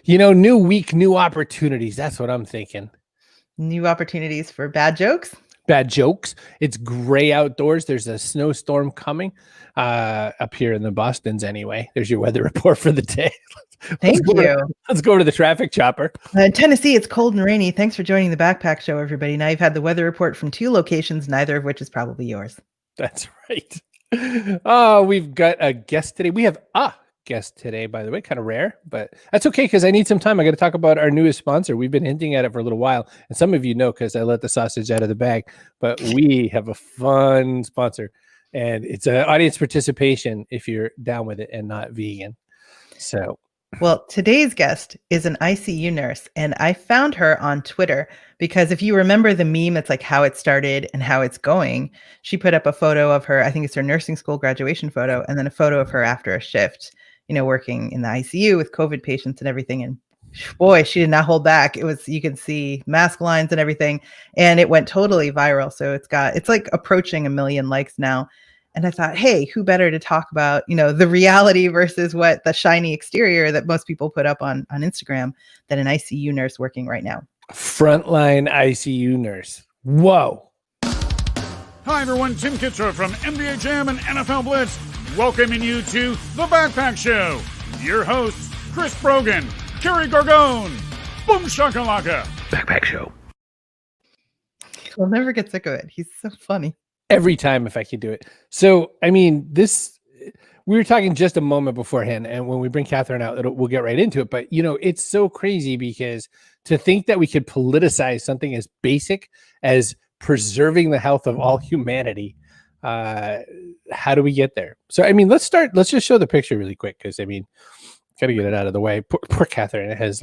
New week, new opportunities. That's what I'm thinking. New opportunities for bad jokes? Bad jokes. It's gray outdoors. There's a snowstorm coming up here in the Bostons anyway. There's your weather report for the day. Thank you. Let's go to the traffic chopper. In Tennessee, it's cold and rainy. Thanks for joining the Backpack Show, everybody. Now you've had the weather report from 2 locations, neither of which is probably yours. That's right. Oh, we've got a guest today. We have a guest today, by the way, kind of rare, but that's okay because I need some time. I got to talk about our newest sponsor. We've been hinting at it for a little while, and some of you know because I let the sausage out of the bag, but we have a fun sponsor, and it's an audience participation if you're down with it and not vegan. So, well, today's guest is an ICU nurse, and I found her on Twitter because if you remember the meme, it's like how it started and how it's going. She put up a photo of her, I think it's her nursing school graduation photo, and then a photo of her after a shift, working in the ICU with COVID patients and everything. And boy, she did not hold back. You can see mask lines and everything, and it went totally viral. So it's like approaching 1 million likes now. And I thought, hey, who better to talk about, the reality versus what the shiny exterior that most people put up on Instagram than an ICU nurse working right now. Frontline ICU nurse. Whoa. Hi, everyone. Tim Kitzrow from NBA Jam and NFL Blitz, welcoming you to The Backpack Show. Your hosts, Chris Brogan, Carrie Gargone, Boom Shakalaka. Backpack Show. We'll never get sick of it. He's so funny. Every time if I could do it. So, we were talking just a moment beforehand, and when we bring Kathryn out, we'll get right into it. But, it's so crazy because to think that we could politicize something as basic as preserving the health of all humanity, how do we get there? So, let's just show the picture really quick because, got to get it out of the way. Poor Kathryn has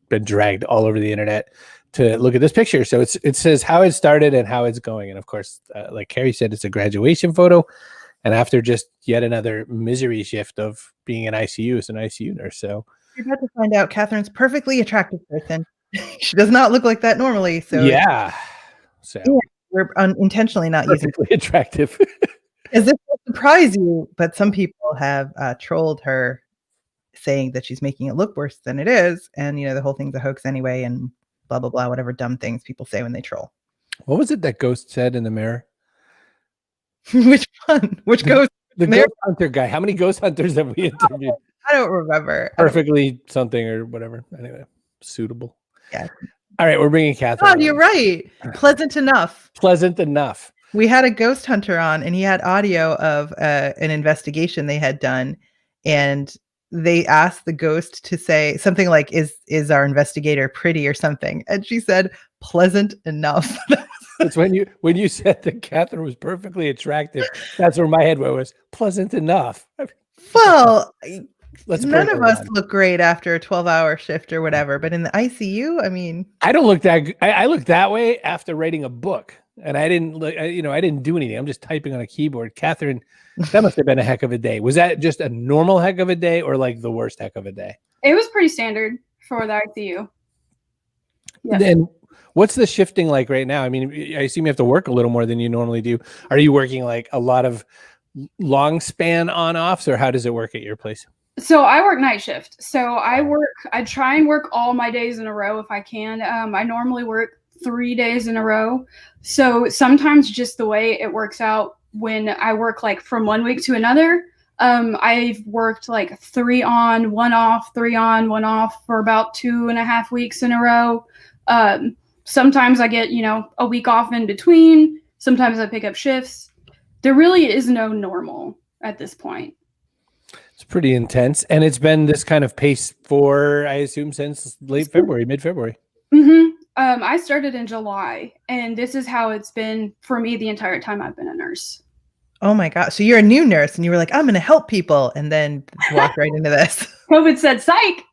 been dragged all over the internet to look at this picture. So it says how it started and how it's going. And of course, like Carrie said, it's a graduation photo. And after just yet another misery shift of being an ICU as an ICU nurse. So you're about to find out Kathryn's perfectly attractive person. She does not look like that normally. So yeah. So we're intentionally not perfectly using attractive. As this will surprise you, but some people have trolled her saying that she's making it look worse than it is. And, the whole thing's a hoax anyway. And blah, blah, blah, whatever dumb things people say when they troll. What was it that Ghost said in the mirror? Which one? Which ghost? The ghost hunter guy. How many ghost hunters have we interviewed? I don't remember. Perfectly something or whatever. Anyway, suitable. Yeah. All right, we're bringing Kathryn. Oh, you're right. Pleasant enough. Pleasant enough. We had a ghost hunter on, and he had audio of an investigation they had done, and they asked the ghost to say something like, is our investigator pretty or something? And she said, pleasant enough. It's when you said that Kathryn was perfectly attractive. That's where my head was. Pleasant enough. Well, none of us look great after a 12-hour shift or whatever, but in the ICU, I don't look that. I look that way after writing a book, and I didn't look. I didn't do anything. I'm just typing on a keyboard. Kathryn, that must have been a heck of a day. Was that just a normal heck of a day, or like the worst heck of a day? It was pretty standard for the ICU. Yeah. Then what's the shifting like right now? I assume you have to work a little more than you normally do. Are you working like a lot of long span on-offs, or how does it work at your place? So I work night shift. So I try and work all my days in a row if I can. I normally work 3 days in a row. So sometimes just the way it works out when I work like from 1 week to another, I've worked like 3 on, 1 off, 3 on, 1 off for about 2.5 weeks in a row. Sometimes I get, a week off in between. Sometimes I pick up shifts. There really is no normal at this point. It's pretty intense. And it's been this kind of pace for, I assume, since mid-February. Mm-hmm. I started in July, and this is how it's been for me the entire time I've been a nurse. Oh my God. So you're a new nurse and you were like, I'm going to help people. And then walked right into this. COVID said, psych.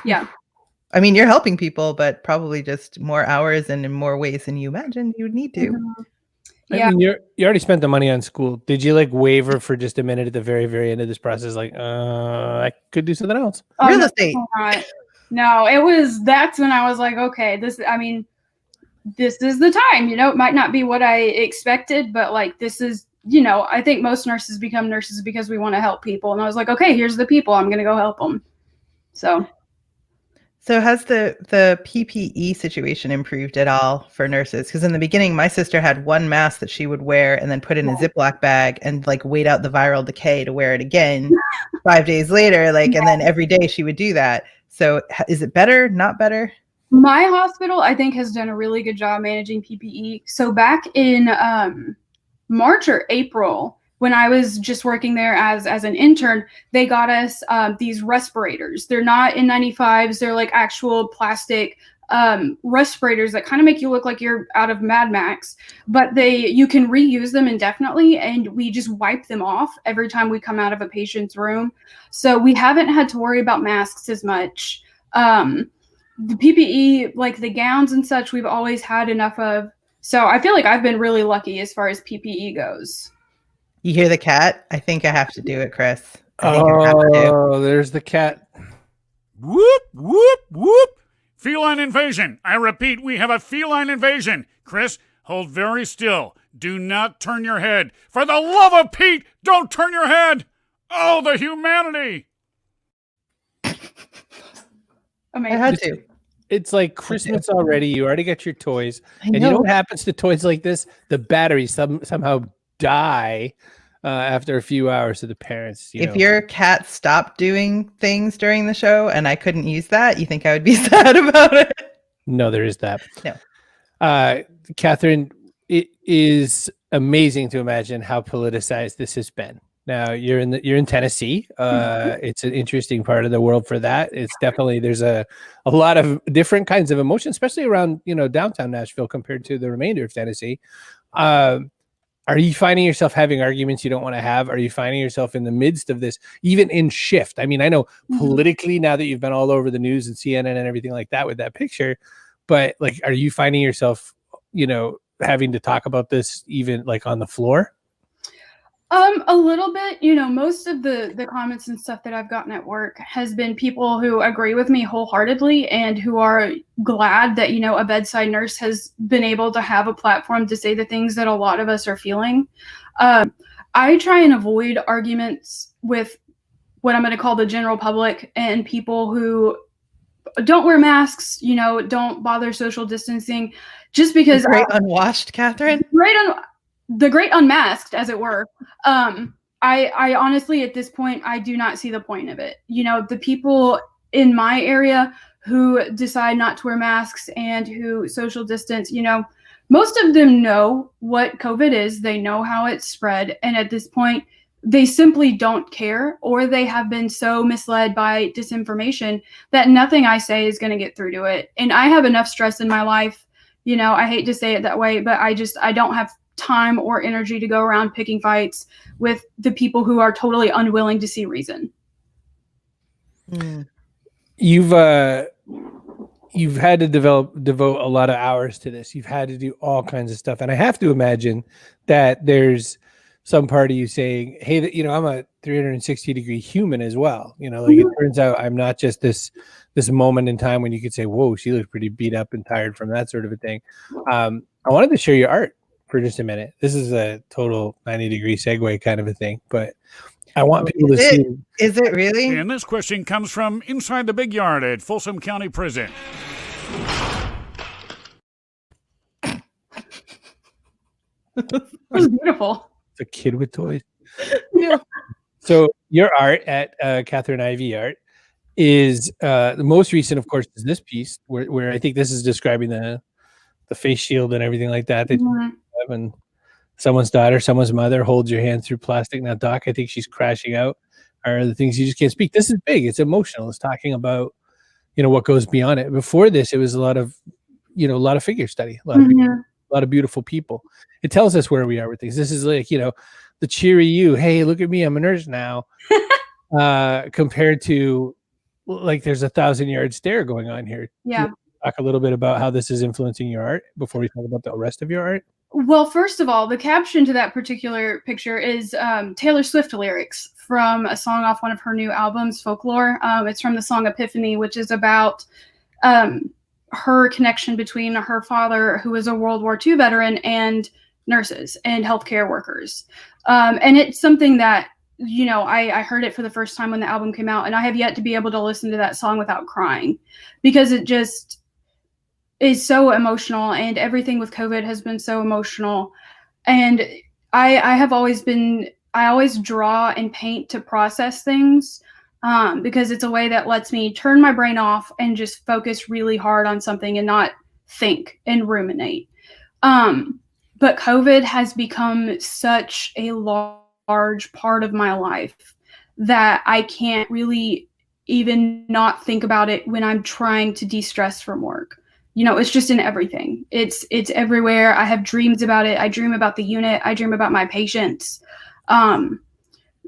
Yeah. You're helping people, but probably just more hours and in more ways than you imagined you would need to. Mm-hmm. Yeah. You already spent the money on school. Did you waver for just a minute at the very, very end of this process? I could do something else. Real estate. No, that's when I was like, okay, this is the time, it might not be what I expected, but this is, I think most nurses become nurses because we want to help people. And I was like, okay, here's the people. I'm going to go help them. So has the PPE situation improved at all for nurses? Because in the beginning, my sister had one mask that she would wear and then put in a Ziploc bag and like wait out the viral decay to wear it again 5 days later. Like, and then every day she would do that. So is it better? Not better? My hospital, I think, has done a really good job managing PPE. So back in March or April, when I was just working there as an intern, they got us these respirators. They're not N95s. They're like actual plastic respirators that kind of make you look like you're out of Mad Max, but you can reuse them indefinitely, and we just wipe them off every time we come out of a patient's room. So we haven't had to worry about masks as much. The PPE, like the gowns and such, we've always had enough of. So I feel like I've been really lucky as far as PPE goes. You hear the cat? I think I have to do it, Chris. There's the cat. Whoop, whoop, whoop. Feline invasion. I repeat, we have a feline invasion. Chris, hold very still. Do not turn your head. For the love of Pete, don't turn your head. Oh, the humanity. I had to. It's like Christmas already. You already got your toys. And you know what happens to toys like this? The batteries somehow die after a few hours to the parents. If your cat stopped doing things during the show and I couldn't use that, you think I would be sad about it? No, there is that. No. Kathryn, it is amazing to imagine how politicized this has been. Now you're in Tennessee. It's an interesting part of the world for that. It's definitely, there's a lot of different kinds of emotions, especially around, downtown Nashville compared to the remainder of Tennessee. Are you finding yourself having arguments you don't want to have? Are you finding yourself in the midst of this, even in shift? I mean, I know politically now that you've been all over the news and CNN and everything like that with that picture, but like, are you finding yourself, having to talk about this even like on the floor? A little bit, most of the comments and stuff that I've gotten at work has been people who agree with me wholeheartedly and who are glad that, a bedside nurse has been able to have a platform to say the things that a lot of us are feeling. I try and avoid arguments with what I'm going to call the general public and people who don't wear masks, don't bother social distancing, just because. The great unwashed, Kathryn? The great unmasked, as it were. I honestly, at this point, I do not see the point of it. The people in my area who decide not to wear masks and who social distance, most of them know what COVID is. They know how it's spread. And at this point, they simply don't care, or they have been so misled by disinformation that nothing I say is going to get through to it. And I have enough stress in my life. I hate to say it that way, but I don't have time or energy to go around picking fights with the people who are totally unwilling to see reason. You've had to devote a lot of hours to this. You've had to do all kinds of stuff, and I have to imagine that there's some part of you saying, hey, I'm a 360-degree human as well. It turns out I'm not just this moment in time when you could say, whoa, she looks pretty beat up and tired from that sort of a thing. I wanted to share your art for just a minute. This is a total 90-degree segue kind of a thing, but I want people to see. Is it really? And this question comes from inside the big yard at Folsom County Prison. That was beautiful. It's a kid with toys. Yeah. So your art at Kathryn Ivy Art is the most recent, of course, is this piece where I think this is describing the face shield and everything like that. And someone's daughter, someone's mother holds your hand through plastic. Now, Doc, I think she's crashing out, are the things you just can't speak. This is big. It's emotional. It's talking about, what goes beyond it. Before this, it was a lot of figure study, a lot of beautiful people. It tells us where we are with things. This is like, the cheery you, hey, look at me, I'm a nurse now, compared to like there's a 1,000-yard stare going on here. Yeah. Talk a little bit about how this is influencing your art before we talk about the rest of your art. Well, first of all, the caption to that particular picture is Taylor Swift lyrics from a song off one of her new albums, Folklore. It's from the song Epiphany, which is about her connection between her father, who was a World War II veteran, and nurses and healthcare workers. And it's something that I heard it for the first time when the album came out, and I have yet to be able to listen to that song without crying, because it just is so emotional, and everything with COVID has been so emotional. And I always draw and paint to process things, because it's a way that lets me turn my brain off and just focus really hard on something and not think and ruminate. But COVID has become such a large part of my life that I can't really even not think about it when I'm trying to de-stress from work. It's just in everything. It's everywhere. I have dreams about it. I dream about the unit. I dream about my patients.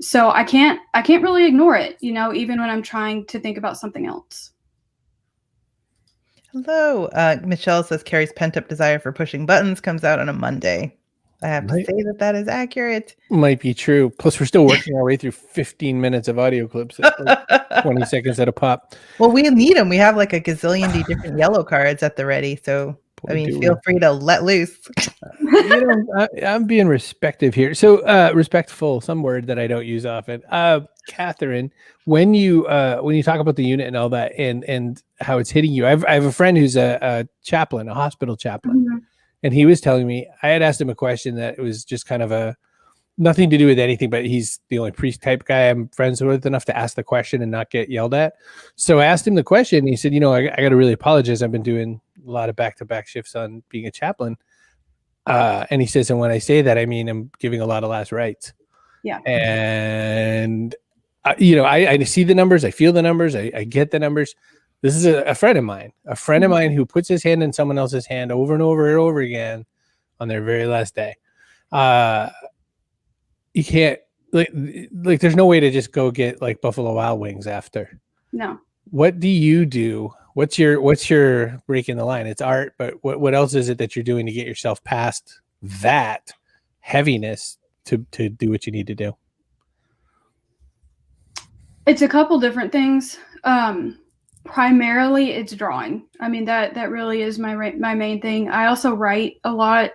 So I can't really ignore it, even when I'm trying to think about something else. Hello. Michelle says Carrie's pent-up desire for pushing buttons comes out on a Monday. I have to say that is accurate. Might be true. Plus, we're still working our way through 15 minutes of audio clips at like 20 seconds at a pop. Well, we need them. We have like a gazillion different yellow cards at the ready. So, feel free to let loose. I'm being respectful here. So, respectful, some word that I don't use often. Kathryn, when you talk about the unit and all that and how it's hitting you, I have a friend who's a chaplain, a hospital chaplain. Mm-hmm. And he was telling me, I had asked him a question that was just kind of nothing to do with anything, but he's the only priest type guy I'm friends with enough to ask the question and not get yelled at. So I asked him the question. And he said, I got to really apologize. I've been doing a lot of back-to-back shifts on being a chaplain. And he says, and when I say that, I mean, I'm giving a lot of last rites. Yeah. And, I see the numbers. I feel the numbers. I get the numbers. This is a friend of mine, who puts his hand in someone else's hand over and over and over again on their very last day. You can't like there's no way to just go get like Buffalo Wild Wings after. No. What do you do? What's your breaking the line? It's art, but what else is it that you're doing to get yourself past that heaviness to do what you need to do? It's a couple different things. Primarily it's drawing. I mean, that really is my main thing. I also write a lot.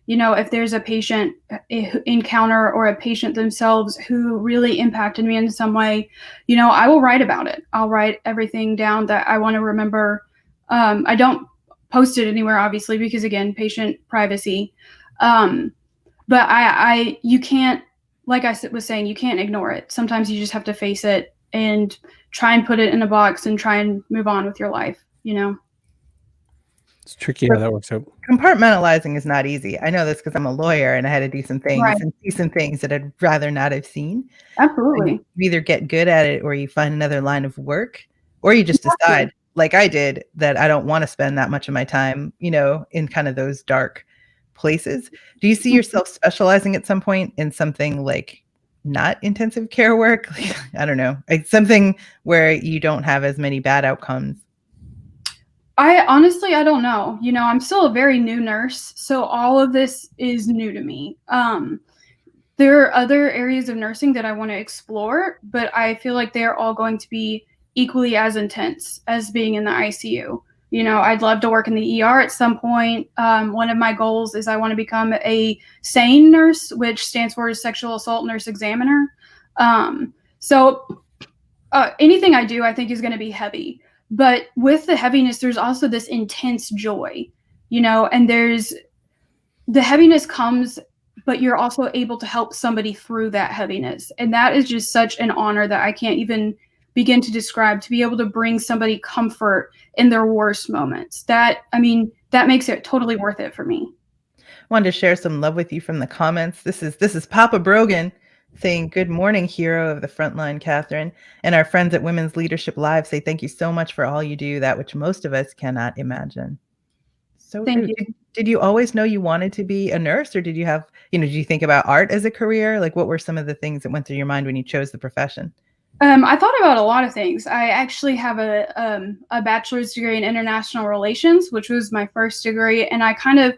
If there's a patient encounter or a patient themselves who really impacted me in some way, I will write about it. I'll write everything down that I want to remember. I don't post it anywhere, obviously, because again, patient privacy. But you can't, like I was saying, you can't ignore it. Sometimes you just have to face it and try and put it in a box and try and move on with your life, It's tricky how that works out. Compartmentalizing is not easy. I know this because I'm a lawyer and I had to do some things Right. and see some things that I'd rather not have seen. Absolutely. And you either get good at it or you find another line of work, or you just decide, like I did, that I don't want to spend that much of my time, in kind of those dark places. Do you see yourself specializing at some point in something like not intensive care work? I don't know, like something where you don't have as many bad outcomes? I don't know. I'm still a very new nurse, so all of this is new to me. There are other areas of nursing that I want to explore, but I feel like they're all going to be equally as intense as being in the ICU. I'd love to work in the ER at some point. One of my goals is I want to become a SANE nurse, which stands for Sexual Assault Nurse Examiner. So anything I do, I think, is going to be heavy. But with the heaviness, there's also this intense joy, and there's the heaviness comes, but you're also able to help somebody through that heaviness. And that is just such an honor that I can't even begin to describe, to be able to bring somebody comfort in their worst moments. That makes it totally worth it for me. Wanted to share some love with you from the comments. This is Papa Brogan saying, "Good morning, hero of the frontline, Kathryn. And our friends at Women's Leadership Live say thank you so much for all you do, that which most of us cannot imagine." So thank you. Did you always know you wanted to be a nurse, or did you have, did you think about art as a career? Like, what were some of the things that went through your mind when you chose the profession? I thought about a lot of things. I actually have a bachelor's degree in international relations, which was my first degree. And I kind of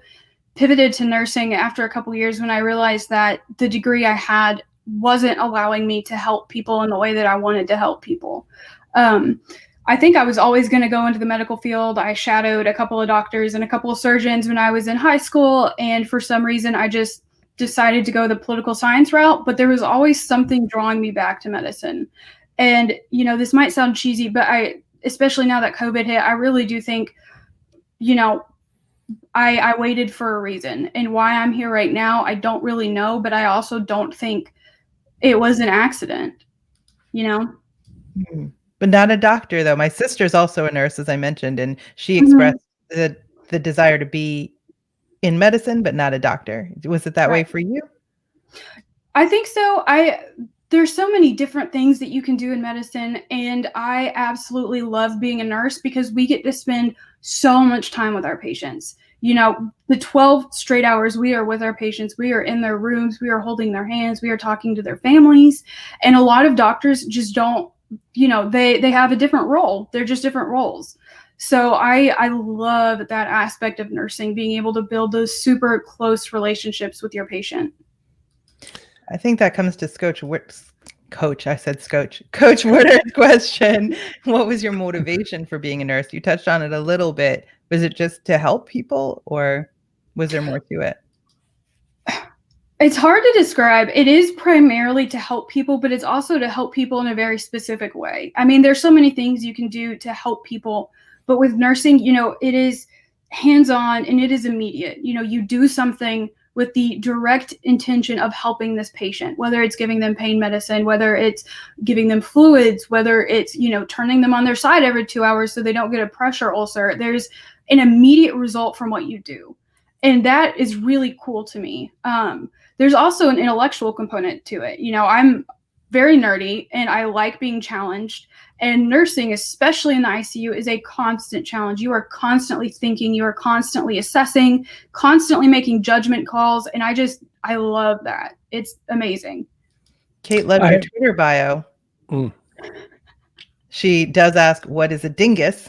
pivoted to nursing after a couple of years when I realized that the degree I had wasn't allowing me to help people in the way that I wanted to help people. I think I was always going to go into the medical field. I shadowed a couple of doctors and a couple of surgeons when I was in high school. And for some reason, I just decided to go the political science route, but there was always something drawing me back to medicine. And, you know, this might sound cheesy, but especially now that COVID hit, I really do think, you know, I waited for a reason, and why I'm here right now, I don't really know, but I also don't think it was an accident, you know? But not a doctor, though. My sister's also a nurse, as I mentioned, and she expressed the desire to be in medicine, but not a doctor. Was it that way for you? I think so. There's so many different things that you can do in medicine, and I absolutely love being a nurse because we get to spend so much time with our patients. You know, the 12 straight hours we are with our patients, we are in their rooms, we are holding their hands, we are talking to their families. And a lot of doctors just don't, you know, they have a different role. They're just different roles. So I love that aspect of nursing, being able to build those super close relationships with your patient. I think that comes to Coach Woodard's question. What was your motivation for being a nurse? You touched on it a little bit. Was it just to help people, or was there more to it? It's hard to describe. It is primarily to help people, but it's also to help people in a very specific way. I mean, there's so many things you can do to help people, but with nursing, you know, it is hands-on and it is immediate. You know, you do something with the direct intention of helping this patient, whether it's giving them pain medicine, whether it's giving them fluids, whether it's, you know, turning them on their side every 2 hours so they don't get a pressure ulcer. There's an immediate result from what you do. And that is really cool to me. There's also an intellectual component to it. You know, I'm very nerdy and I like being challenged. And nursing, especially in the ICU, is a constant challenge. You are constantly thinking, you are constantly assessing, constantly making judgment calls. And I love that. It's amazing. Kate loved your Twitter bio. She does ask, what is a dingus?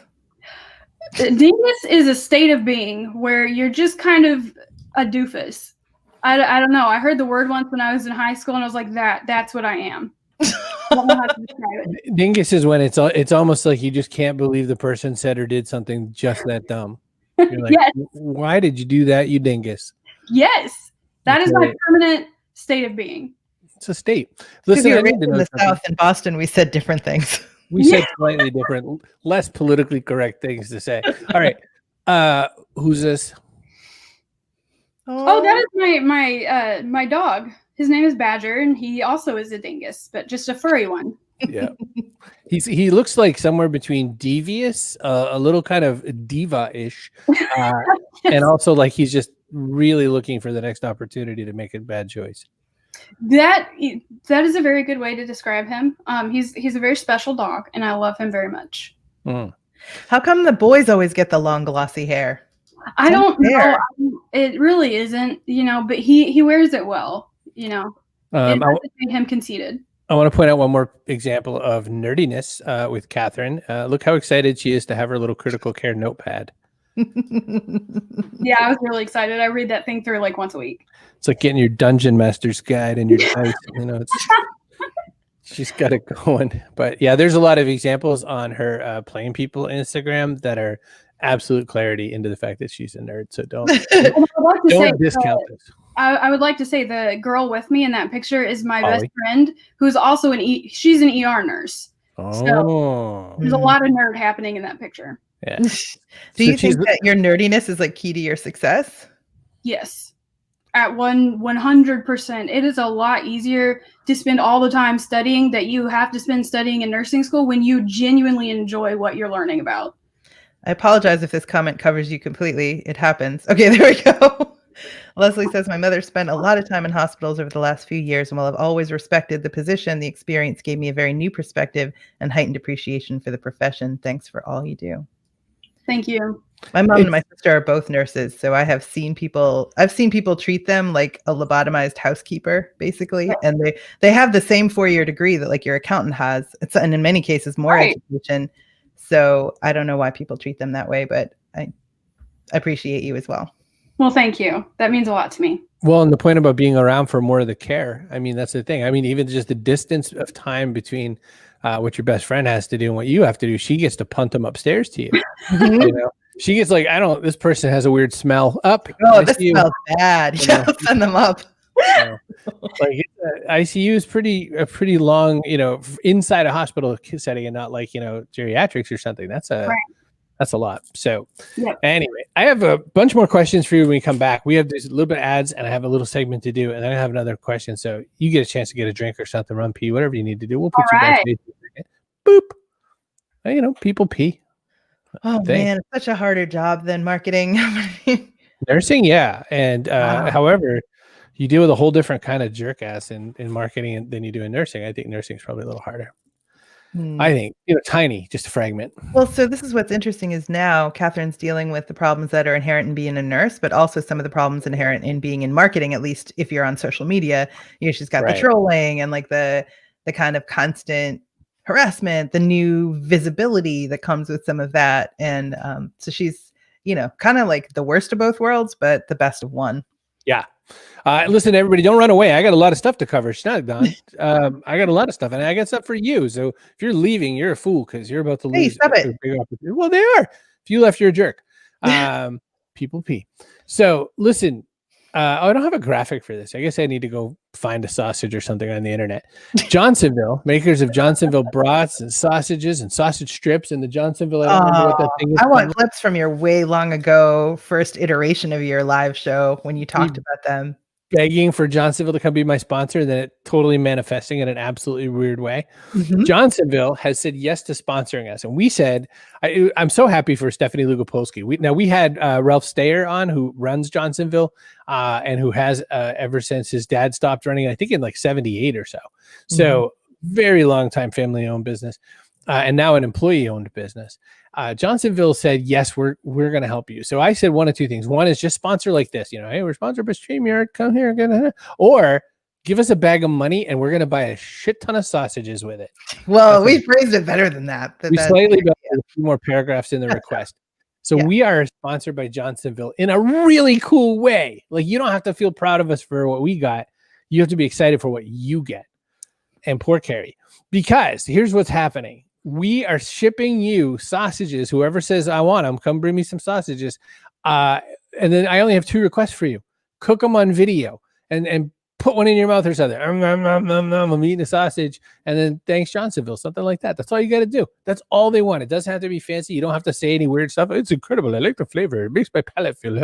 Dingus is a state of being where you're just kind of a doofus. I don't know. I heard the word once when I was in high school and I was like, that's what I am. I don't know how to describe it. Dingus is when it's almost like you just can't believe the person said or did something just that dumb. You're like, yes. Why did you do that, you dingus? Yes. That is my permanent state of being. It's a state. Listen, you're in the South. In Boston, we said different things. We said slightly different, less politically correct things to say. All right. Who's this? Oh, that is my dog. His name is Badger, and he also is a dingus, but just a furry one. Yeah. He looks like somewhere between devious, a little kind of diva-ish, yes. And also like he's just really looking for the next opportunity to make a bad choice. That is a very good way to describe him. He's a very special dog, and I love him very much. How come the boys always get the long glossy hair? I don't know. It really isn't, you know, but he wears it well, you know. It doesn't make him conceited. I want to point out one more example of nerdiness with Kathryn. Look how excited she is to have her little critical care notepad. Yeah, I was really excited. I read that thing through like once a week. It's like getting your dungeon master's guide and your dice. You know, she's got it going. But yeah, there's a lot of examples on her Playing People Instagram that are absolute clarity into the fact that she's a nerd. So don't discount this. I would like to say the girl with me in that picture is my best friend, who's also she's an ER nurse. So there's a lot of nerd happening in that picture. Yeah. Do you think that your nerdiness is like key to your success? Yes. At 100%. It is a lot easier to spend all the time studying that you have to spend studying in nursing school when you genuinely enjoy what you're learning about. I apologize if this comment covers you completely. It happens. Okay, there we go. Leslie says, my mother spent a lot of time in hospitals over the last few years, and while I've always respected the position, the experience gave me a very new perspective and heightened appreciation for the profession. Thanks for all you do. Thank you. My mom and my sister are both nurses, so I've seen people treat them like a lobotomized housekeeper, basically. And they have the same 4-year degree that like your accountant has. And in many cases more education. So I don't know why people treat them that way, but I appreciate you as well. Well, thank you. That means a lot to me. Well, and the point about being around for more of the care, I mean, that's the thing. I mean, even just the distance of time between what your best friend has to do and what you have to do, she gets to punt them upstairs to you. You know, she gets like, this person has a weird smell up. Oh, this smells bad. Yeah, I'll send them up. So, like ICU is a pretty long, inside a hospital setting, and not like geriatrics or something. That's a lot. So anyway, I have a bunch more questions for you when we come back. We have this little bit of ads, and I have a little segment to do, and then I have another question. So you get a chance to get a drink or something, run pee, whatever you need to do. We'll put you back. Boop. People pee. Oh man, it's such a harder job than marketing. Nursing, yeah. And however, you deal with a whole different kind of jerk ass in marketing than you do in nursing. I think nursing is probably a little harder. I think, tiny, just a fragment. Well, so this is what's interesting is now Kathryn's dealing with the problems that are inherent in being a nurse, but also some of the problems inherent in being in marketing, at least if you're on social media. She's got the trolling and like the kind of constant harassment, the new visibility that comes with some of that. And so she's, kind of like the worst of both worlds, but the best of one. Yeah. Listen, everybody, don't run away. I got a lot of stuff to cover. She's not done. I got a lot of stuff, and I got stuff for you. So if you're leaving, you're a fool because you're about to lose. Hey, stop it. Well, they are. If you left, you're a jerk. People pee. So listen, I don't have a graphic for this. I guess I need to go find a sausage or something on the internet. Johnsonville, makers of Johnsonville brats and sausages and sausage strips, and the Johnsonville. I don't remember what that thing is. I want clips from your way long ago first iteration of your live show when you talked about them. Begging for Johnsonville to come be my sponsor, then it totally manifesting in an absolutely weird way. Johnsonville has said yes to sponsoring us, and we said, I'm so happy for Stephanie Lugopolsky. We had Ralph Stayer on, who runs Johnsonville, and who has ever since his dad stopped running, I think in like 78 or so. So very long time family owned business, and now an employee owned business. Johnsonville said, yes, we're going to help you. So I said one of two things. One is just sponsor like this, hey, we're sponsored by StreamYard, come here, or give us a bag of money and we're going to buy a shit ton of sausages with it. Well, we phrased it better than that. We slightly better, a few more paragraphs in the request. So we are sponsored by Johnsonville in a really cool way. Like, you don't have to feel proud of us for what we got. You have to be excited for what you get. And poor Carrie, because here's what's happening. We are shipping you sausages. Whoever says, I want them, come bring me some sausages. And then I only have 2 requests for you. Cook them on video and put one in your mouth or something. I'm eating a sausage. And then thanks, Johnsonville, something like that. That's all you got to do. That's all they want. It doesn't have to be fancy. You don't have to say any weird stuff. It's incredible. I like the flavor. It makes my palate feel.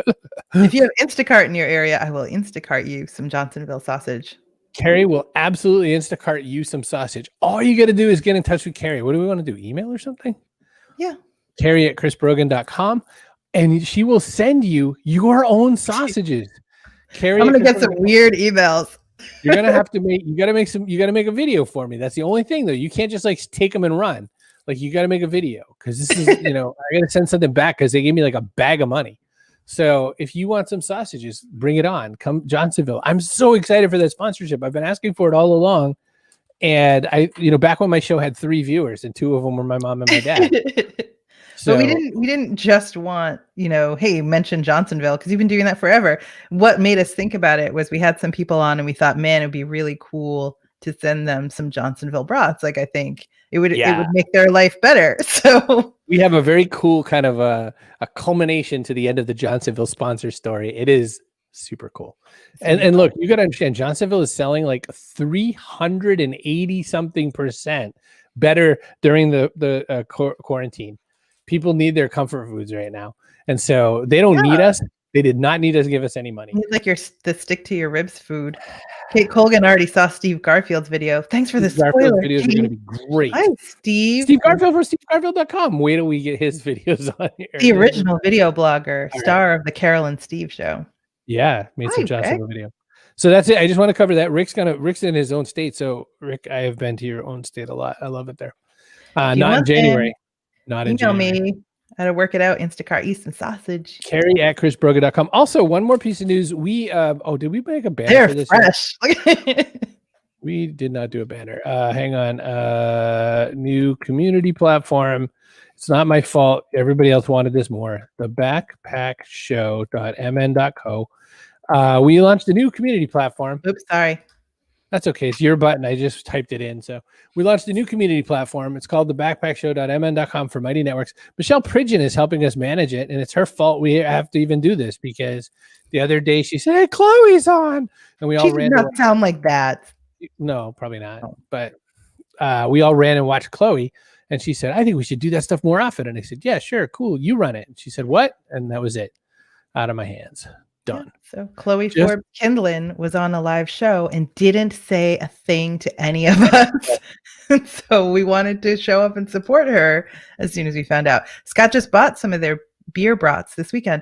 If you have Instacart in your area, I will Instacart you some Johnsonville sausage. Carrie will absolutely Instacart you some sausage. All you got to do is get in touch with Carrie. What do we want to do? Email or something? Yeah. Carrie at chrisbrogan.com. And she will send you your own sausages. Carrie, I'm going to get some weird emails. You got to make a video for me. That's the only thing though. You can't just like take them and run. Like, you got to make a video, because this is, I got to send something back because they gave me like a bag of money. So if you want some sausages, bring it on. Come Johnsonville. I'm so excited for that sponsorship. I've been asking for it all along. And I, back when my show had 3 viewers and 2 of them were my mom and my dad. So we didn't just want, hey, mention Johnsonville, because you've been doing that forever. What made us think about it was we had some people on and we thought, man, it'd be really cool to send them some Johnsonville brats. Like, I think it would make their life better. So we have a very cool kind of a culmination to the end of the Johnsonville sponsor story. It is super cool. And look, you got to understand, Johnsonville is selling like 380 something % better during the quarantine. People need their comfort foods right now. And so they don't need us. They did not need us to give us any money. It's like the stick to your ribs food. Kate Colgan already saw Steve Garfield's video. Thanks for the spoiler. Garfield's videos are going to be great. Hi, Steve. Steve Garfield from SteveGarfield.com. Wait till we get his videos on here. The original video blogger, star of the Carol and Steve show. Yeah, made some Johnsonville video. So that's it. I just want to cover that. Rick's in his own state. So Rick, I have been to your own state a lot. I love it there. Not in January. Not in January. Email me. How to work it out. Instacart East and sausage. Carrie at chrisbrogan.com. Also, one more piece of news. We did we make a banner? They're for this fresh. We did not do a banner. Hang on. New community platform. It's not my fault. Everybody else wanted this more. The backpackshow.mn.co. We launched a new community platform. Oops, sorry. That's okay. It's your button. I just typed it in. So we launched a new community platform. It's called the backpackshow.mn.com for Mighty Networks. Michelle Pridgeon is helping us manage it, and it's her fault we have to even do this, because The other day she said, "Hey, Chloe's on," and we all She did ran. not sound like that. No, probably not. Oh. But we all ran and watched Chloe, and she said, "I think we should do that stuff more often." And I said, "Yeah, sure, cool. You run it." And she said, "What?" And that was it. Out of my hands. Done. Yeah, so Chloe Forbes Kindlin was on a live show and didn't say a thing to any of us. So we wanted to show up and support her as soon as we found out. Scott just bought some of their beer brats this weekend.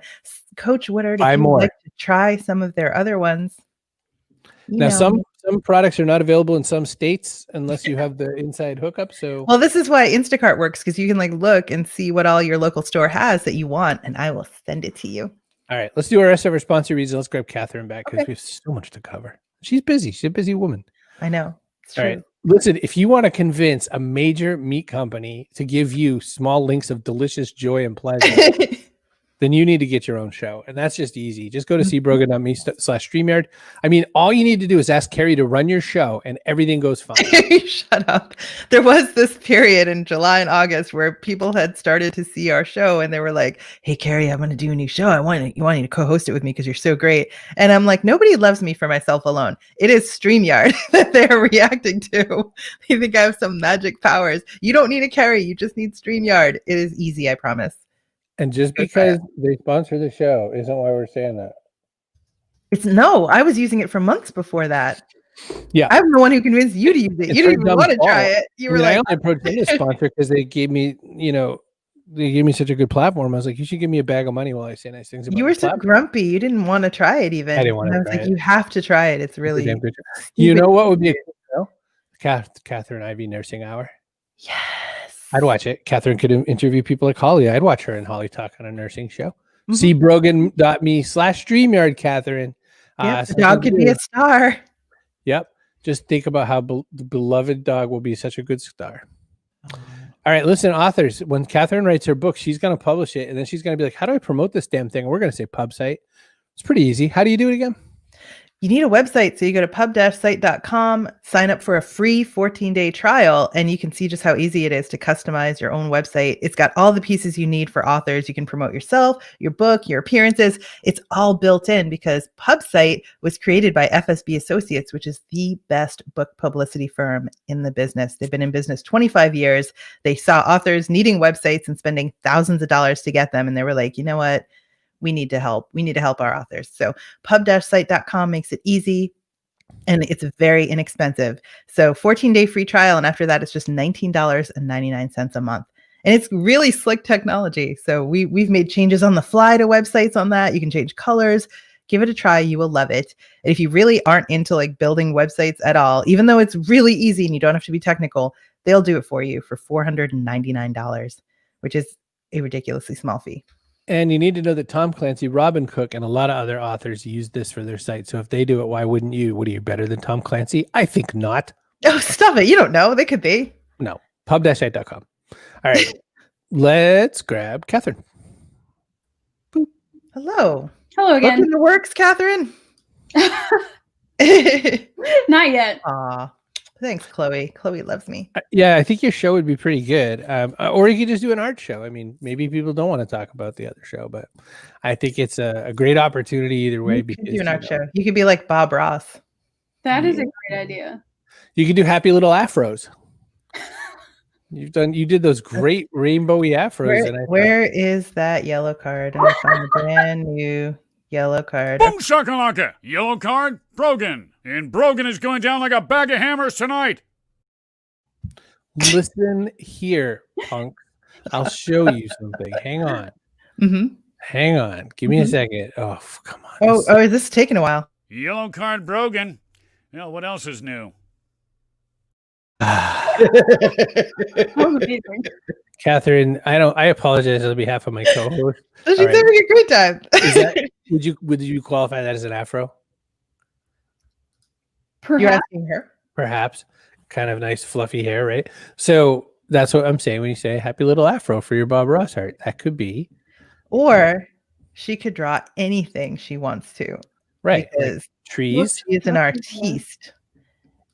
Coach Woodard, if you would like to try some of their other ones. Now, some products are not available in some states unless you have the inside hookup. So, well, this is why Instacart works, because you can like look and see what all your local store has that you want, and I will send it to you. All right, let's do our rest of our sponsor reads. Let's grab Kathryn back because we have so much to cover. She's busy. She's a busy woman. I know. It's all true. right. Listen, if you want to convince a major meat company to give you small links of delicious joy and pleasure, then you need to get your own show. And that's just easy. Just go to cbrogan.me/StreamYard. I mean, all you need to do is ask Carrie to run your show and everything goes fine. Shut up. There was this period in July and August where people had started to see our show and they were like, "Hey, Carrie, I'm going to do a new show. I want you to co-host it with me because you're so great." And I'm like, nobody loves me for myself alone. It is StreamYard that they're reacting to. They think I have some magic powers. You don't need a Carrie. You just need StreamYard. It is easy, I promise. And just because they sponsor the show isn't why we're saying that. No, I was using it for months before that. Yeah. I'm the one who convinced you to use it. You didn't even want to try it. You were like, I only approached them as sponsor because they gave me, they gave me such a good platform. I was like, you should give me a bag of money while I say nice things about you were so grumpy. You didn't want to try it even. I didn't want to try it. You have to try it. It's really good. You know what would be a good show? Kathryn Ivy Nursing Hour. Yes. I'd watch it. Kathryn could interview people like Holly. I'd watch her and Holly talk on a nursing show. cbrogan.me/StreamYard, Kathryn. The dog could be a star. Yep. Just think about how the beloved dog will be such a good star. All right, listen, authors, when Kathryn writes her book, she's going to publish it, and then she's going to be like, how do I promote this damn thing? And we're going to say pub site. It's pretty easy. How do you do it again? You need a website. So you go to pub-site.com, sign up for a free 14-day trial, and you can see just how easy it is to customize your own website. It's got all the pieces you need for authors. You can promote yourself, your book, your appearances. It's all built in because PubSite was created by FSB Associates, which is the best book publicity firm in the business. They've been in business 25 years. They saw authors needing websites and spending thousands of dollars to get them. And they were like, you know what? We need to help. We need to help our authors. So pub-site.com makes it easy and it's very inexpensive. So 14-day free trial. And after that, it's just $19.99 a month. And it's really slick technology. So we've made changes on the fly to websites on that. You can change colors. Give it a try. You will love it. And if you really aren't into like building websites at all, even though it's really easy and you don't have to be technical, they'll do it for you for $499, which is a ridiculously small fee. And you need to know that Tom Clancy, Robin Cook, and a lot of other authors use this for their site. So if they do it, why wouldn't you? What are you, better than Tom Clancy? I think not. Oh, stop it. You don't know. They could be. No. Pub-site.com. All right. Let's grab Kathryn. Boop. Hello. Hello again. Welcome to Works, Kathryn. Not yet. Aw. Thanks, Chloe. Chloe loves me. Yeah, I think your show would be pretty good. Or you could just do an art show. I mean, maybe people don't want to talk about the other show, but I think it's a great opportunity either way. You could do an art show. You could be like Bob Ross. That is a great idea. You could do happy little afros. You did those great rainbowy afros. Where is that yellow card? I'm going to find a brand new yellow card. Boom shakalaka. Yellow card, Brogan. And Brogan is going down like a bag of hammers tonight. Listen here, punk. I'll show you something. Hang on. Mm-hmm. Hang on. Give me a second. Oh, come on. Oh, is this taking a while? Yellow card, Brogan. Well, what else is new? Kathryn, I apologize on behalf of my co-host. She's having a great time. Would you qualify that as an afro? Perhaps. You're asking her? Perhaps. Kind of nice fluffy hair, right? So that's what I'm saying when you say happy little afro for your Bob Ross art. That could be. Or she could draw anything she wants to. Right. Because like trees. She is an artiste.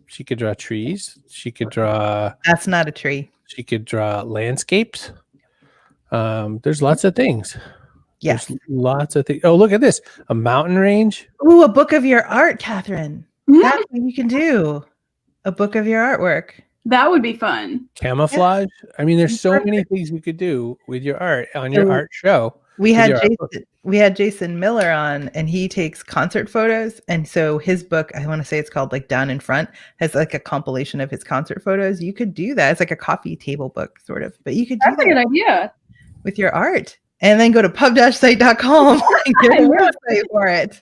She could draw trees. She could draw. That's not a tree. She could draw landscapes. There's lots of things. Yes. There's lots of things. Oh, look at this. A mountain range. Ooh, a book of your art, Kathryn. That's what you can do. A book of your artwork. That would be fun. Camouflage. I mean, there's so many things you could do with your art on your So art show. We had Jason Miller on, and he takes concert photos. And so his book, I want to say it's called like Down in Front, has like a compilation of his concert photos. You could do that. It's like a coffee table book sort of, but you could do That's a good idea. with your art. And then go to pub-site.com and get a website for it.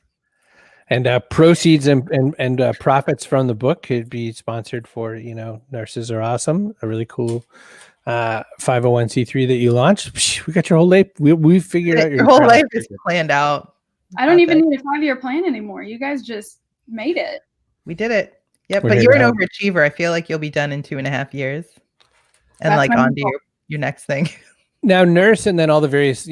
And proceeds and profits from the book could be sponsored for, Nurses Are Awesome, a really cool 501c3 that you launched. We got your whole life. We figured out your whole life is planned out. I don't even need a 5-year plan anymore. You guys just made it. We did it. Yep. But you're an overachiever. I feel like you'll be done in 2.5 years. And that's like on to your next thing. Now, nurse, and then all the various,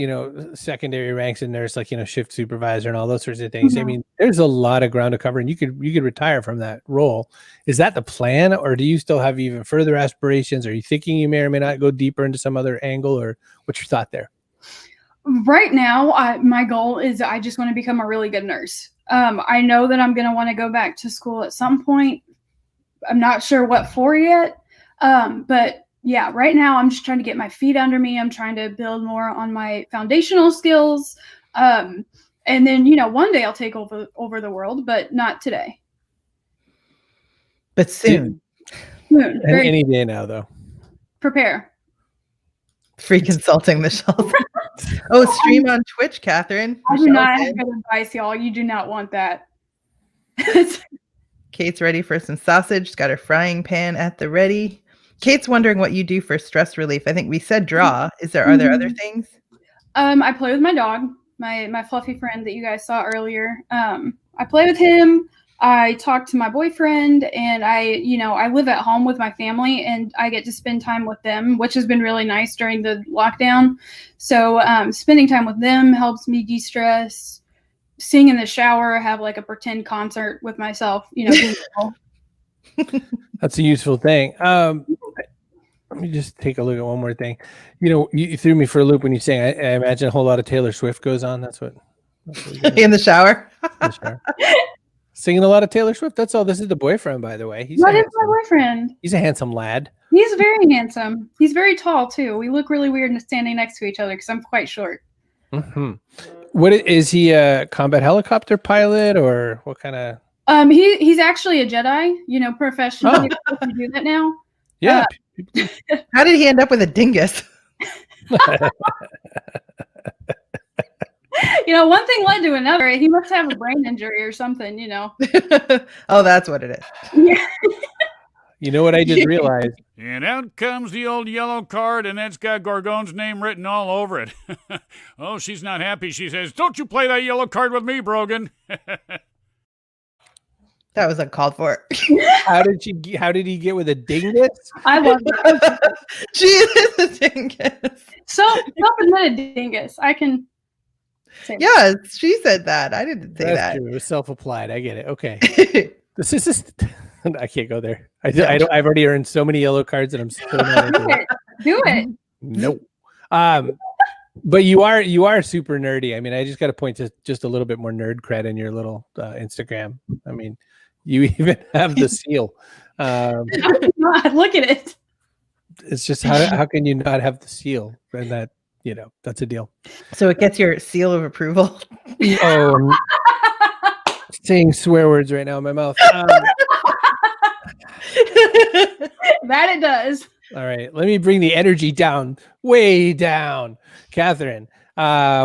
secondary ranks in nurse, like, shift supervisor and all those sorts of things. Mm-hmm. I mean, there's a lot of ground to cover, and you could retire from that role. Is that the plan, or do you still have even further aspirations? Are you thinking you may or may not go deeper into some other angle, or what's your thought there? Right now, my goal is I just want to become a really good nurse. I know that I'm going to want to go back to school at some point. I'm not sure what for yet, but yeah, right now I'm just trying to get my feet under me. I'm trying to build more on my foundational skills. And then, one day I'll take over the world, but not today. But soon. Any day now, though. Prepare. Free consulting, Michelle. Stream on Twitch, Kathryn. I do not have good advice, y'all. You do not want that. Kate's ready for some sausage. She's got her frying pan at the ready. Kate's wondering what you do for stress relief. I think we said draw. Are there other things? I play with my dog, my fluffy friend that you guys saw earlier. I play with him. I talk to my boyfriend, and I live at home with my family, and I get to spend time with them, which has been really nice during the lockdown. So spending time with them helps me de-stress. Sing in the shower, have like a pretend concert with myself, That's a useful thing. Let me just take a look at one more thing. You threw me for a loop when you sang. I imagine a whole lot of Taylor Swift goes on. That's what in the shower. Singing a lot of Taylor Swift. That's all. This is the boyfriend, by the way. What is my boyfriend? He's a handsome lad. He's very handsome. He's very tall too. We look really weird standing next to each other because I'm quite short. Mm-hmm. What is he, a combat helicopter pilot, or what kind of? He's actually a Jedi. Professionally, you do that now. Yeah. How did he end up with a dingus? One thing led to another. He must have a brain injury or something. Oh, that's what it is. Yeah. You know what I just realized? And out comes the old yellow card, and it's got Gorgon's name written all over it. Oh, she's not happy. She says, "Don't you play that yellow card with me, Brogan." That was uncalled for. How did he get with a dingus? I love that. She is a dingus. Self-admitted dingus. I can say yes, that. She said that. I didn't say That's that. true. It was self-applied. I get it. Okay. This is just I can't go there. I've already earned so many yellow cards that I'm so not Do it. No. But you are super nerdy. I mean, I just got to point to just a little bit more nerd cred in your little Instagram. I mean, you even have the seal. Look at it. It's just how can you not have the seal? And that, that's a deal. So it gets your seal of approval. Oh, saying swear words right now in my mouth. That it does. All right, let me bring the energy down, way down. Kathryn,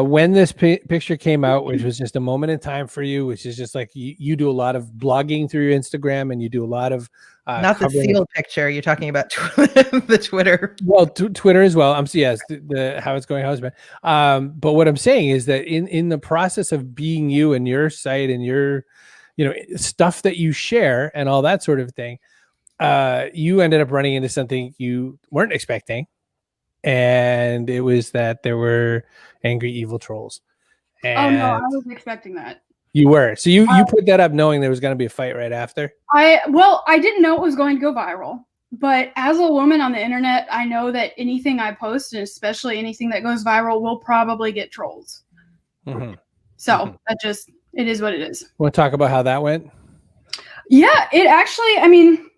when this picture came out, which was just a moment in time for you, which is just like you do a lot of blogging through your Instagram, and you do a lot of not the seal picture. You're talking about the Twitter. Well, Twitter as well. Yes, the how it's going, how it's been. But what I'm saying is that in the process of being you and your site and your, stuff that you share and all that sort of thing, you ended up running into something you weren't expecting. And it was that there were angry, evil trolls. And oh no, I was expecting that. You were. So you put that up knowing there was going to be a fight right after? I didn't know it was going to go viral. But as a woman on the internet, I know that anything I post, and especially anything that goes viral, will probably get trolls. So it is what it is. Want to talk about how that went? Yeah, it actually, I mean,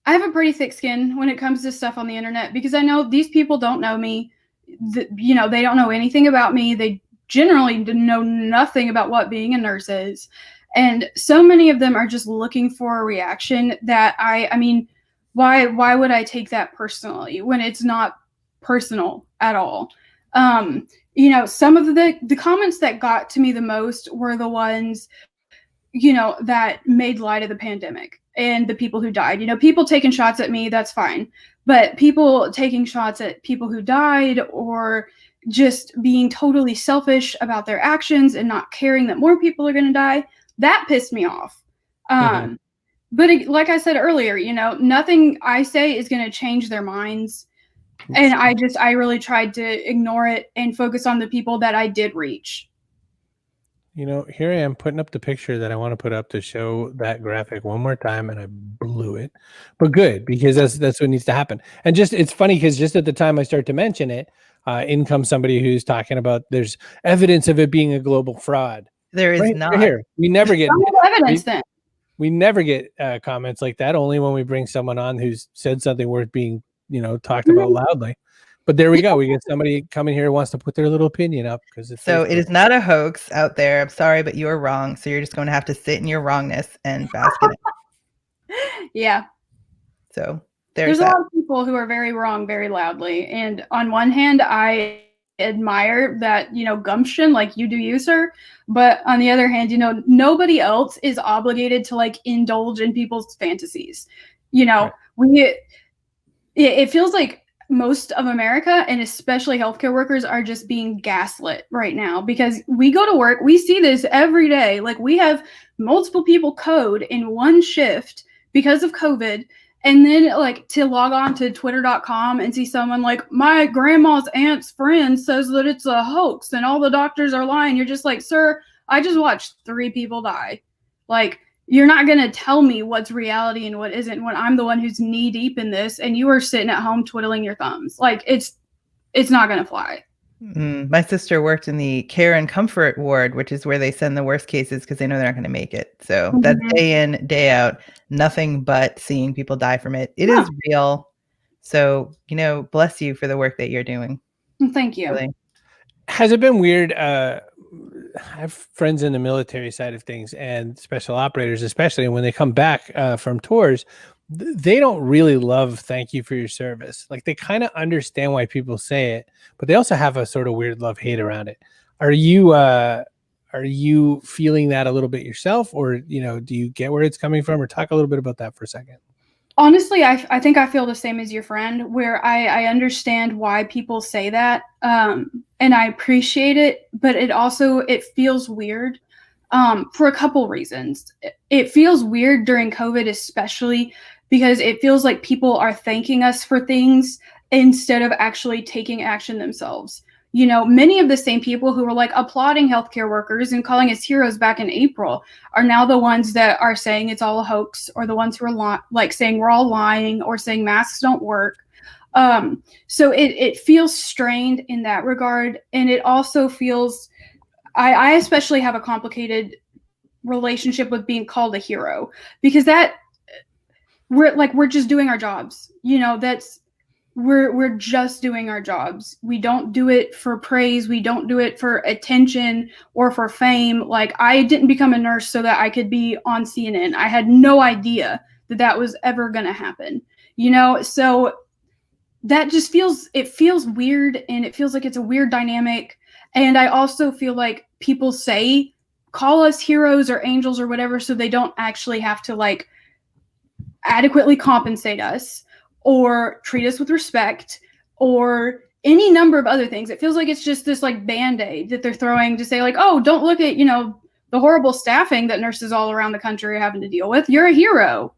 I have a pretty thick skin when it comes to stuff on the internet because I know these people don't know me. They don't know anything about me. They generally know nothing about what being a nurse is. And so many of them are just looking for a reaction that I mean, why would I take that personally when it's not personal at all? Some of the comments that got to me the most were the ones, that made light of the pandemic and the people who died. People taking shots at me, that's fine. But people taking shots at people who died or just being totally selfish about their actions and not caring that more people are going to die, that pissed me off. But like I said earlier, nothing I say is going to change their minds. And I really tried to ignore it and focus on the people that I did reach. Here I am putting up the picture that I want to put up to show that graphic one more time, and I blew it. But good, because that's what needs to happen. And it's funny because just at the time I start to mention it, in comes somebody who's talking about there's evidence of it being a global fraud. There is not. Right here. We never get evidence then. We never get comments like that, only when we bring someone on who's said something worth being, talked about loudly. But there we go. We get somebody coming here who wants to put their little opinion up because it's so it is not a hoax out there. I'm sorry, but you're wrong. So you're just going to have to sit in your wrongness and bask in it. Yeah. So there's a lot of people who are very wrong very loudly. And on one hand, I admire that, gumption, like you do you, sir. But on the other hand, nobody else is obligated to indulge in people's fantasies. Right. It feels like most of America and especially healthcare workers are just being gaslit right now because we go to work. We see this every day. We have multiple people code in one shift because of COVID. And then to log on to twitter.com and see someone my grandma's aunt's friend says that it's a hoax and all the doctors are lying. You're just like, sir, I just watched 3 people die. You're not going to tell me what's reality and what isn't when I'm the one who's knee deep in this and you are sitting at home twiddling your thumbs. It's not going to fly. My sister worked in the care and comfort ward, which is where they send the worst cases because they know they're not going to make it. So that's day in, day out, nothing but seeing people die from it. It is real. So, bless you for the work that you're doing. Thank you. Really. Has it been weird? I have friends in the military side of things and special operators, especially, and when they come back from tours, they don't really love "thank you for your service." They kind of understand why people say it, but they also have a sort of weird love-hate around it. Are you feeling that a little bit yourself, or do you get where it's coming from? Or talk a little bit about that for a second. Honestly, I think I feel the same as your friend, where I understand why people say that, and I appreciate it, but it feels weird for a couple reasons. It feels weird during COVID, especially because it feels like people are thanking us for things instead of actually taking action themselves. Many of the same people who were applauding healthcare workers and calling us heroes back in April are now the ones that are saying it's all a hoax, or the ones who are saying we're all lying, or saying masks don't work. So it feels strained in that regard. And it also feels, I especially have a complicated relationship with being called a hero, because we're just doing our jobs. We're just doing our jobs. We don't do it for praise. We don't do it for attention or for fame. I didn't become a nurse so that I could be on CNN. I had no idea that was ever going to happen. So that just feels weird, and it feels like it's a weird dynamic. And I also feel like people call us heroes or angels or whatever, so they don't actually have to adequately compensate us or treat us with respect or any number of other things. It feels like it's just this Band-Aid that they're throwing to say oh, don't look at, the horrible staffing that nurses all around the country are having to deal with. You're a hero.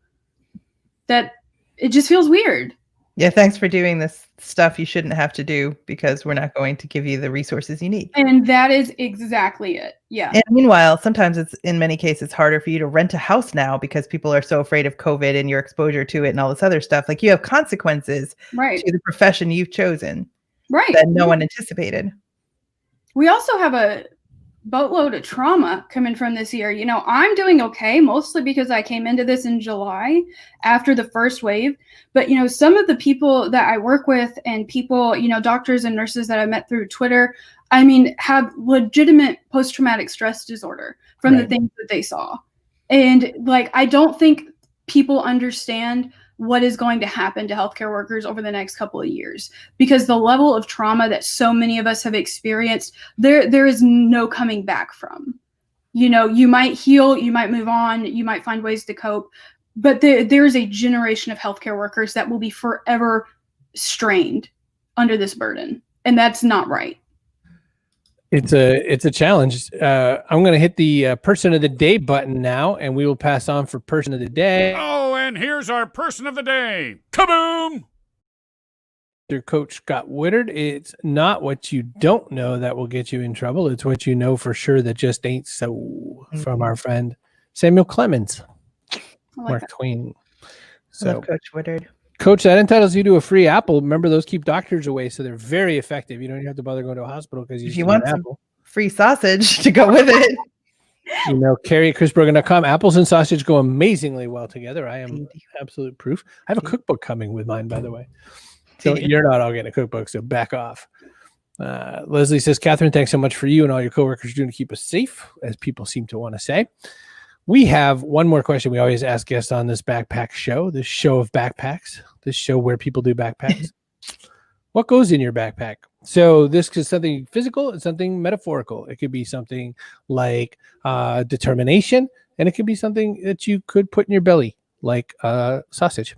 That it just feels weird. Yeah, thanks for doing this stuff you shouldn't have to do, because we're not going to give you the resources you need. And that is exactly it. Yeah. And meanwhile, sometimes it's, in many cases, harder for you to rent a house now because people are so afraid of COVID and your exposure to it and all this other stuff. You have consequences to the profession you've chosen, right, that no one anticipated. We also have boatload of trauma coming from this year. You know, I'm doing okay, mostly because I came into this in July after the first wave. But, you know, some of the people that I work with and people, you know, doctors and nurses that I met through Twitter, I mean, have legitimate post-traumatic stress disorder from the things that they saw. And like, I don't think people understand what is going to happen to healthcare workers over the next couple of years, because the level of trauma that so many of us have experienced, there is no coming back from. You know, you might heal, you might move on, you might find ways to cope, but there is a generation of healthcare workers that will be forever strained under this burden, and that's not right. It's a challenge. I'm going to hit the person of the day button now, and we will pass on for person of the day. Oh, and here's our person of the day. Kaboom! Your coach got Woodard. It's not what you don't know that will get you in trouble. It's what you know for sure that just ain't so. From our friend Samuel Clemens, Mark Twain. So, Love Coach Woodard. Coach, that entitles you to a free apple. Remember, those keep doctors away, so they're very effective. You don't even have to bother going to a hospital because if you want some apple. Free sausage to go with it. Carrie at chrisbrogan.com. Apples and sausage go amazingly well together. I am absolute proof. I have a cookbook coming with mine, by the way. So you're not all getting a cookbook, so back off. Leslie says, Kathryn, thanks so much for you and all your coworkers doing to keep us safe, as people seem to want to say. We have one more question we always ask guests on this backpack show, this show of backpacks, this show where people do backpacks. What goes in your backpack? So this is something physical and something metaphorical. It could be something like determination, and it could be something that you could put in your belly, like sausage.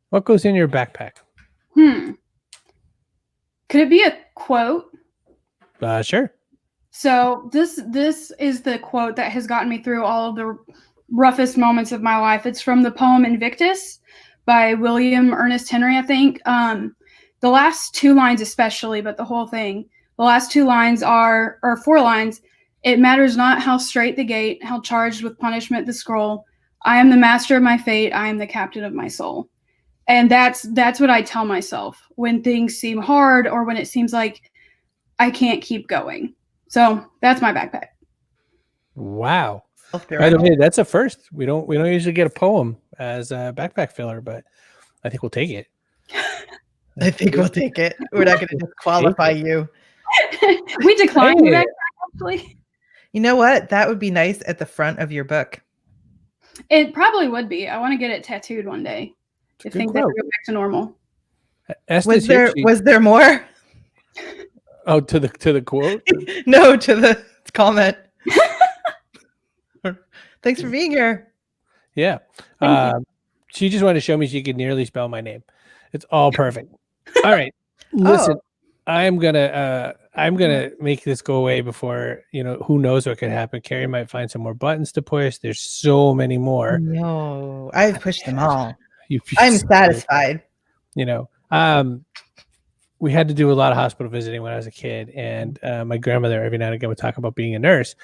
What goes in your backpack? Could it be a quote? Sure. So this is the quote that has gotten me through all of the roughest moments of my life. It's from the poem Invictus by William Ernest Henry, I think. The last two lines especially, but the whole thing. The last two lines are 4 lines. It matters not how straight the gate, how charged with punishment the scroll. I am the master of my fate. I am the captain of my soul. And that's what I tell myself when things seem hard or when it seems like I can't keep going. So that's my backpack. Wow. By the way, that's a first. We don't usually get a poem as a backpack filler, but I think we'll take it. I think we'll take it. We're not going to disqualify you. We declined the backpack, actually. You know what? That would be nice at the front of your book. It probably would be. I want to get it tattooed one day if things ever go back to normal. Was there more? Oh, to the quote? No, to the comment. Thanks for being here. Yeah. She just wanted to show me she could nearly spell my name. It's all perfect. All right. Listen, I'm gonna make this go away before, who knows what could happen. Carrie might find some more buttons to push. There's so many more. No, I've pushed them all. I'm satisfied. We had to do a lot of hospital visiting when I was a kid, and my grandmother every now and again would talk about being a nurse,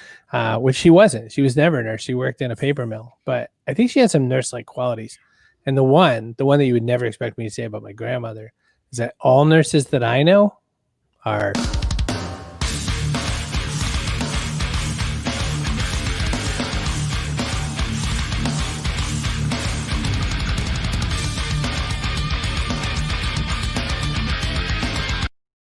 which she wasn't. She was never a nurse. She worked in a paper mill, but I think she had some nurse-like qualities. And the one that you would never expect me to say about my grandmother is that all nurses that I know are